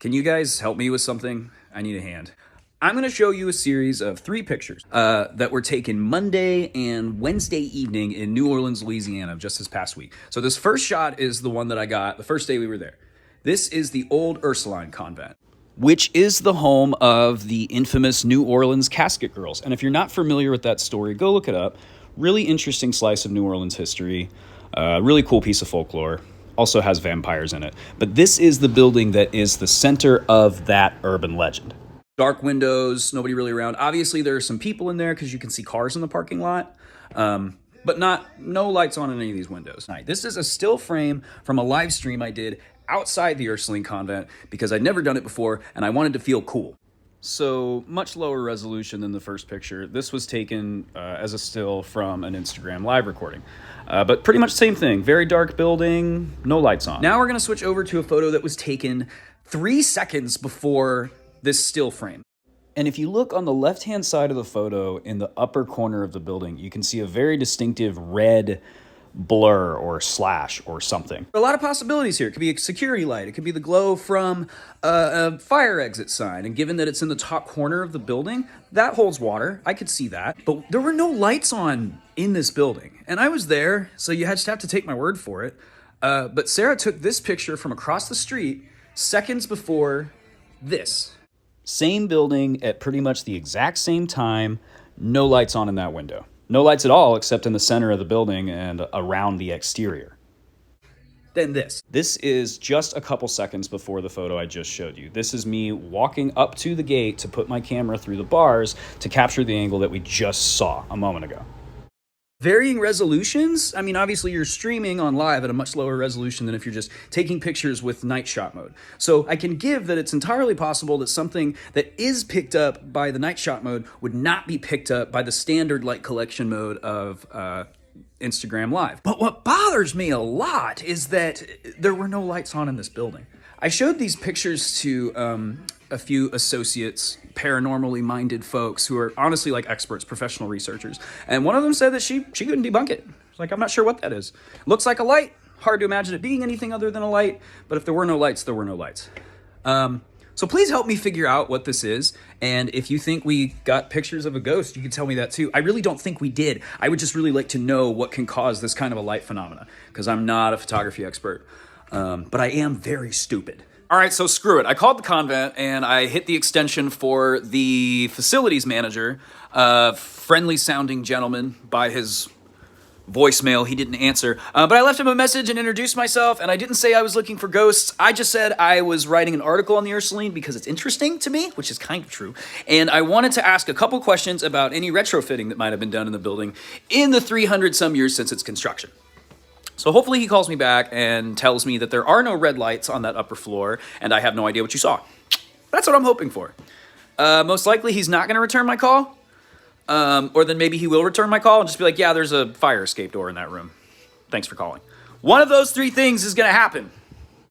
Can you guys help me with something? I need a hand. I'm going to show you a series of 3 pictures that were taken Monday and Wednesday evening in New Orleans, Louisiana, just this past week. So this first shot is the one that I got the first day we were there. This is the old Ursuline convent, which is the home of the infamous New Orleans casket girls. And if you're not familiar with that story, go look it up. Really interesting slice of New Orleans history. Really cool piece of folklore. Also has vampires in it. But this is the building that is the center of that urban legend. Dark windows, nobody really around. Obviously, there are some people in there because you can see cars in the parking lot, but no lights on in any of these windows. This is a still frame from a live stream I did outside the Ursuline convent because I'd never done it before and I wanted to feel cool. So much lower resolution than the first picture. This was taken as a still from an Instagram live recording. But pretty much same thing. Very dark building, no lights on. Now we're going to switch over to a photo that was taken 3 seconds before this still frame. And if you look on the left-hand side of the photo in the upper corner of the building, you can see a very distinctive red blur or slash or something. A lot of possibilities here. It could be a security light. It could be the glow from a fire exit sign. And given that it's in the top corner of the building, that holds water. I could see that. But there were no lights on in this building. And I was there, so you just have to take my word for it. But Sarah took this picture from across the street seconds before this. Same building at pretty much the exact same time. No lights on in that window. No lights at all except in the center of the building and around the exterior. Then this. This is just a couple seconds before the photo I just showed you. This is me walking up to the gate to put my camera through the bars to capture the angle that we just saw a moment ago. Varying resolutions. I mean, obviously you're streaming on live at a much lower resolution than if you're just taking pictures with night shot mode. So I can give that it's entirely possible that something that is picked up by the night shot mode would not be picked up by the standard light collection mode of Instagram Live. But what bothers me a lot is that there were no lights on in this building. I showed these pictures to a few associates, paranormally minded folks who are honestly like experts, professional researchers. And one of them said that she couldn't debunk it. Like, I'm not sure what that is. Looks like a light. Hard to imagine it being anything other than a light. But if there were no lights, there were no lights. So please help me figure out what this is. And if you think we got pictures of a ghost, you can tell me that too. I really don't think we did. I would just really like to know what can cause this kind of a light phenomena, because I'm not a photography expert. But I am very stupid. All right, so screw it. I called the convent and I hit the extension for the facilities manager, friendly sounding gentleman. By his voicemail, he didn't answer. But I left him a message and introduced myself, and I didn't say I was looking for ghosts. I just said I was writing an article on the Ursuline because it's interesting to me, which is kind of true. And I wanted to ask a couple questions about any retrofitting that might have been done in the building in the 300 some years since its construction. So hopefully he calls me back and tells me that there are no red lights on that upper floor and I have no idea what you saw. That's what I'm hoping for. Most likely he's not going to return my call. Or then maybe he will return my call and just be like, yeah, there's a fire escape door in that room. Thanks for calling. One of those 3 things is going to happen.